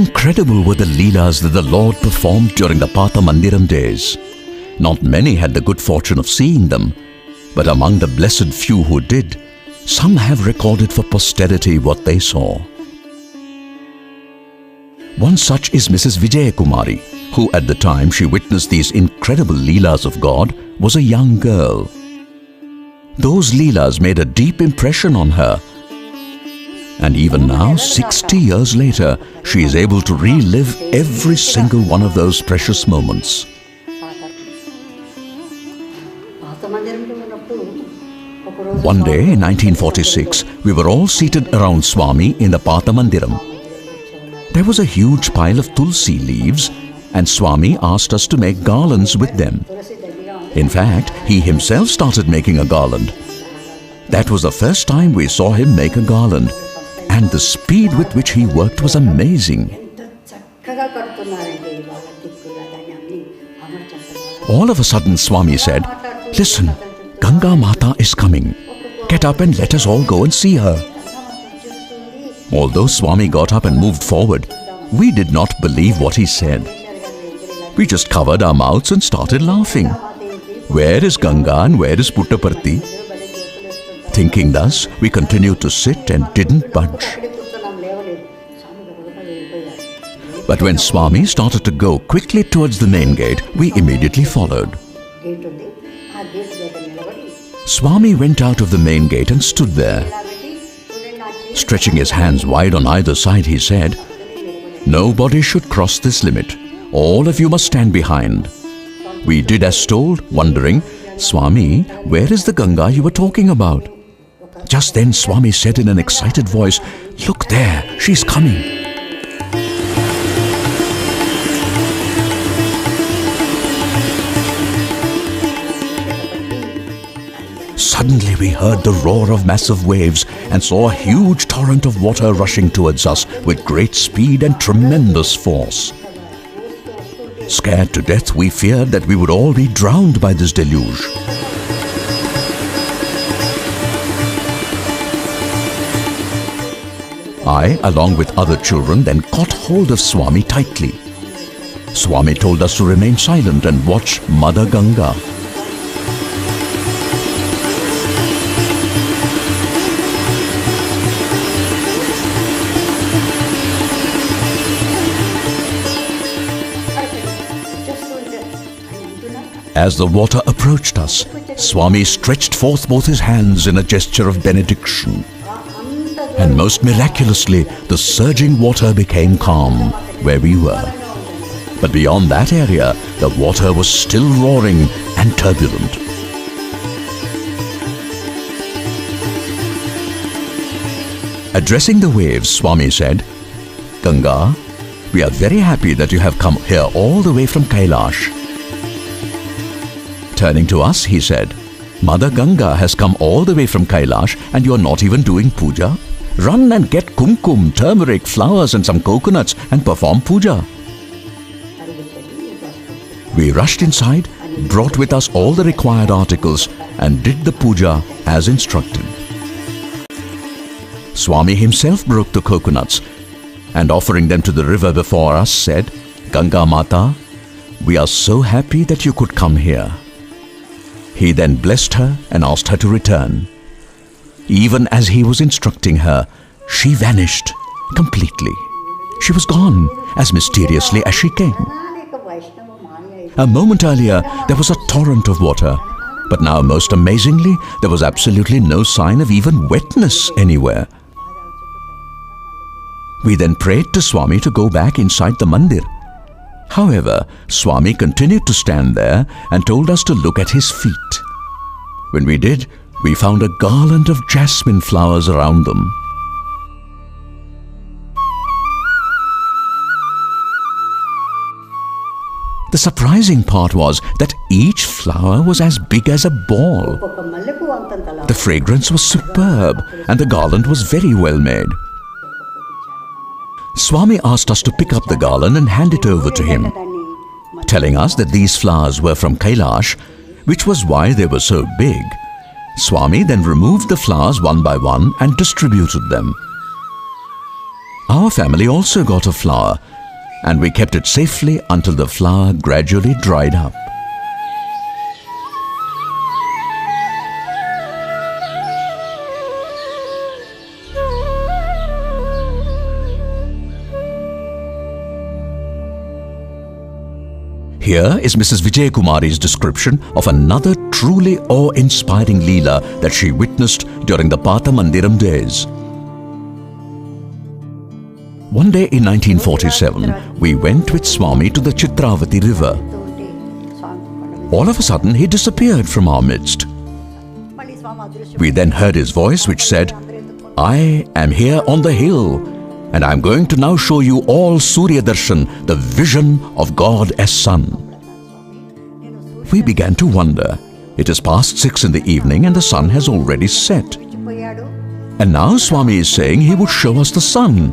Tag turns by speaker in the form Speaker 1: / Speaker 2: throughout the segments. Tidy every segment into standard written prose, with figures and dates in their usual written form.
Speaker 1: Incredible were the Leelas that the Lord performed during the Patha Mandiram days. Not many had the good fortune of seeing them, but among the blessed few who did, some have recorded for posterity what they saw. One such is Mrs. Vijaya Kumari, who at the time she witnessed these incredible Leelas of God was a young girl. Those Leelas made a deep impression on her. And even now, 60 years later, she is able to relive every single one of those precious moments. One day in 1946, we were all seated around Swami in the Patha Mandiram. There was a huge pile of tulsi leaves, and Swami asked us to make garlands with them. In fact, he himself started making a garland. That was the first time we saw him make a garland, and the speed with which he worked was amazing. All of a sudden, Swami said, "Listen, Ganga Mata is coming. Get up and let us all go and see her." Although Swami got up and moved forward, we did not believe what he said. We just covered our mouths and started laughing. Where is Ganga and where is Puttaparthi? Thinking thus, we continued to sit and didn't budge. But when Swami started to go quickly towards the main gate, we immediately followed. Swami went out of the main gate and stood there. Stretching his hands wide on either side, he said, "Nobody should cross this limit. All of you must stand behind." We did as told, wondering, "Swami, where is the Ganga you were talking about?" Just then Swami said in an excited voice, "Look there, she's coming." Suddenly we heard the roar of massive waves and saw a huge torrent of water rushing towards us with great speed and tremendous force. Scared to death, we feared that we would all be drowned by this deluge. I, along with other children, then caught hold of Swami tightly. Swami told us to remain silent and watch Mother Ganga. As the water approached us, Swami stretched forth both his hands in a gesture of benediction. And most miraculously, the surging water became calm where we were. But beyond that area, the water was still roaring and turbulent. Addressing the waves, Swami said, "Ganga, we are very happy that you have come here all the way from Kailash." Turning to us, he said, "Mother Ganga has come all the way from Kailash and you are not even doing puja? Run and get kumkum, turmeric, flowers and some coconuts and perform puja." We rushed inside, brought with us all the required articles and did the puja as instructed. Swami himself broke the coconuts and offering them to the river before us said, "Ganga Mata, we are so happy that you could come here." He then blessed her and asked her to return. Even as he was instructing her, she vanished completely. She was gone as mysteriously as she came. A moment earlier, there was a torrent of water, but now, most amazingly, there was absolutely no sign of even wetness anywhere. We then prayed to Swami to go back inside the mandir. However, Swami continued to stand there and told us to look at his feet. When we did, we found a garland of jasmine flowers around them. The surprising part was that each flower was as big as a ball. The fragrance was superb and the garland was very well made. Swami asked us to pick up the garland and hand it over to him, telling us that these flowers were from Kailash, which was why they were so big. Swami then removed the flowers one by one and distributed them. Our family also got a flower, and we kept it safely until the flower gradually dried up. Here is Mrs. Vijay Kumari's description of another truly awe-inspiring Leela that she witnessed during the Patha Mandiram days. One day in 1947, we went with Swami to the Chitravati river. All of a sudden, he disappeared from our midst. We then heard his voice which said, "I am here on the hill, and I am going to now show you all Surya Darshan, the vision of God as Sun." We began to wonder. It is past 6 in the evening and the sun has already set. And now Swami is saying he would show us the sun.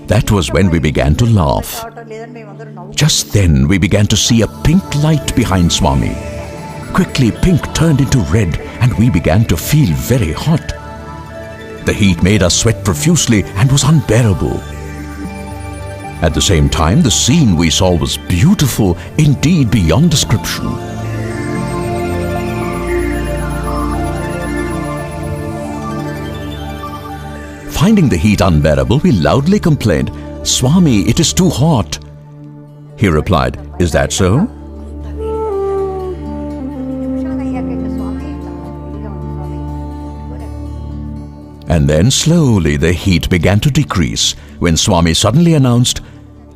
Speaker 1: That was when we began to laugh. Just then we began to see a pink light behind Swami. Quickly pink turned into red and we began to feel very hot. The heat made us sweat profusely and was unbearable. At the same time, the scene we saw was beautiful, indeed beyond description. Finding the heat unbearable, we loudly complained, "Swami, it is too hot." He replied, "Is that so?" And then slowly the heat began to decrease when Swami suddenly announced,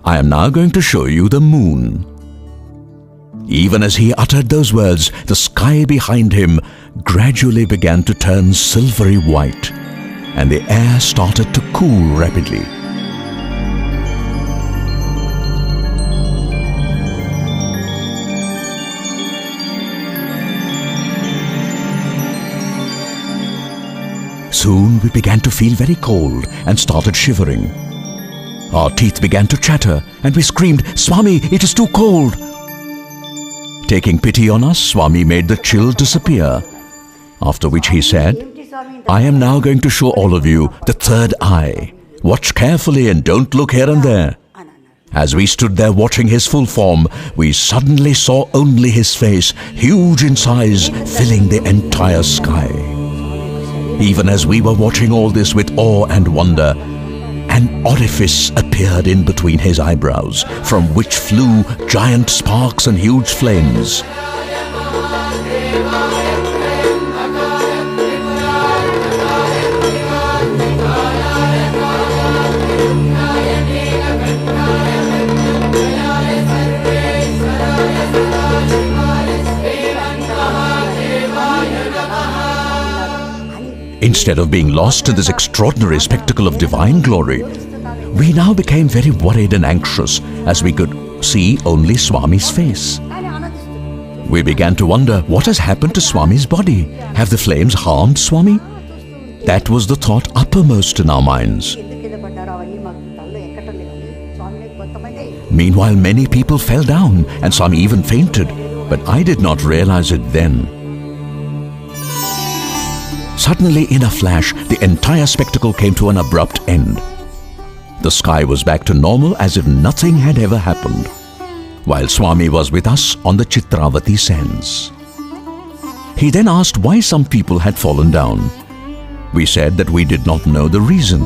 Speaker 1: "I am now going to show you the moon." Even as he uttered those words, the sky behind him gradually began to turn silvery white, and the air started to cool rapidly. Soon we began to feel very cold and started shivering. Our teeth began to chatter and we screamed, "Swami, it is too cold!" Taking pity on us, Swami made the chill disappear, after which he said, "I am now going to show all of you the third eye. Watch carefully and don't look here and there." As we stood there watching his full form, we suddenly saw only his face, huge in size, filling the entire sky. Even as we were watching all this with awe and wonder, an orifice appeared in between his eyebrows, from which flew giant sparks and huge flames. Instead of being lost in this extraordinary spectacle of divine glory, we now became very worried and anxious as we could see only Swami's face. We began to wonder, what has happened to Swami's body? Have the flames harmed Swami? That was the thought uppermost in our minds. Meanwhile, many people fell down and some even fainted, but I did not realize it then. Suddenly, in a flash, the entire spectacle came to an abrupt end. The sky was back to normal as if nothing had ever happened, while Swami was with us on the Chitravati sands. He then asked why some people had fallen down. We said that we did not know the reason.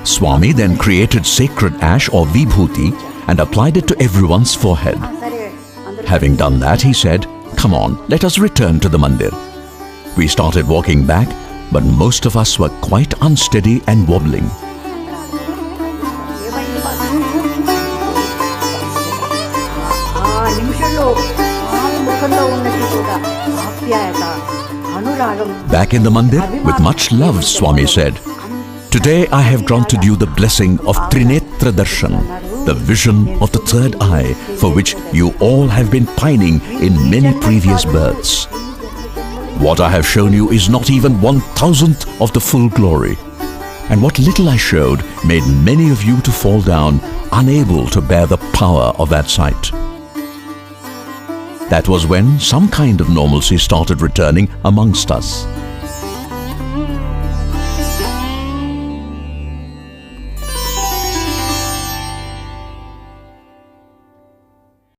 Speaker 1: Swami then created sacred ash or vibhuti and applied it to everyone's forehead. Having done that, he said, "Come on, let us return to the mandir." We started walking back, but most of us were quite unsteady and wobbling. Back in the mandir, with much love, Swami said, "Today I have granted you the blessing of Trinetra Darshan, the vision of the third eye, for which you all have been pining in many previous births. What I have shown you is not even 1,000th of the full glory, and what little I showed made many of you to fall down, unable to bear the power of that sight. That was when some kind of normalcy started returning amongst us.